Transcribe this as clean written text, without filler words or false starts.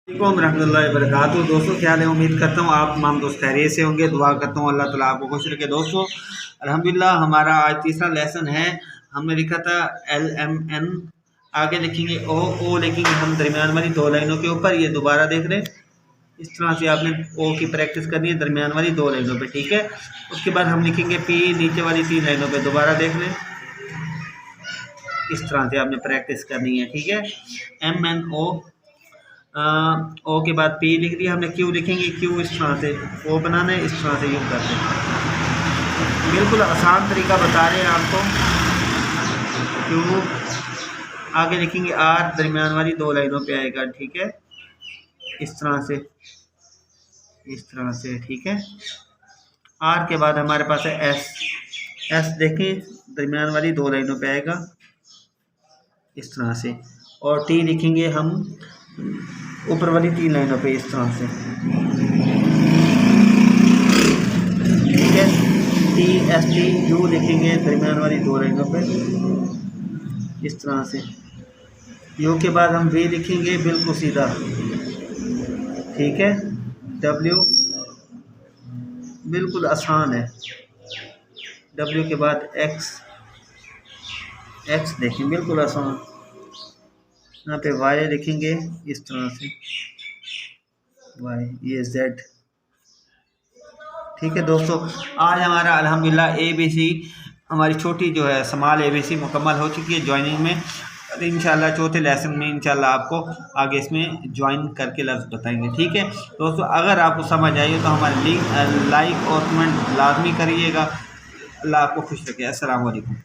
वालेकुम रहमतुल्लाहि व बरकातुहू। दोस्तों क्या हाल है, उम्मीद करता हूँ आप तमाम दोस्त खैरियत से होंगे। दुआ करता हूँ अल्लाह ताला आपको खुश रखे। दोस्तों अल्हम्दुलिल्लाह हमारा आज तीसरा लेसन है। हमने लिखा था LMN, आगे लिखेंगे O लिखेंगे हम दरमियान वाली दो लाइनों के ऊपर। ये दोबारा देख लें, इस तरह से आपने O की प्रैक्टिस करनी है दरमियान वाली दो लाइनों पे, ठीक है। उसके बाद हम लिखेंगे P नीचे वाली तीन लाइनों पे, दोबारा देख लें, इस तरह से आपने प्रैक्टिस करनी है, ठीक है। MNO, ओ के बाद P लिख दिया हमने। Q लिखेंगे, Q इस तरह से O बनाना है, इस तरह से यूँ करते हैं। बिल्कुल आसान तरीका बता रहे हैं आपको। Q आगे लिखेंगे R दरमियान वाली दो लाइनों पे आएगा, ठीक है, इस तरह से, इस तरह से, ठीक है। R के बाद हमारे पास है S देखें दरमियान वाली दो लाइनों पे आएगा, इस तरह से। और T लिखेंगे हम ऊपर वाली तीन लाइनों पे, इस तरह से, ठीक है। TST U लिखेंगे दरमियान वाली दो लाइनों पे, इस तरह से। U के बाद हम V लिखेंगे बिल्कुल सीधा, ठीक है। W बिल्कुल आसान है। W के बाद X देखें बिल्कुल आसान। यहाँ पे Y लिखेंगे इस तरह से, Y, ये Z, ठीक है। दोस्तों आज हमारा अल्हम्दुलिल्लाह ABC हमारी छोटी जो है स्मॉल ABC मुकम्मल हो चुकी है ज्वाइनिंग में। इंशाल्लाह चौथे लेसन में इंशाल्लाह आपको आगे इसमें ज्वाइन करके लफ्ज़ बताएंगे, ठीक है। दोस्तों अगर आपको समझ आई हो तो हमारे लिंक लाइक और कमेंट लाजमी करिएगा। अल्लाह आपको खुश रखे। अस्सलाम वालेकुम।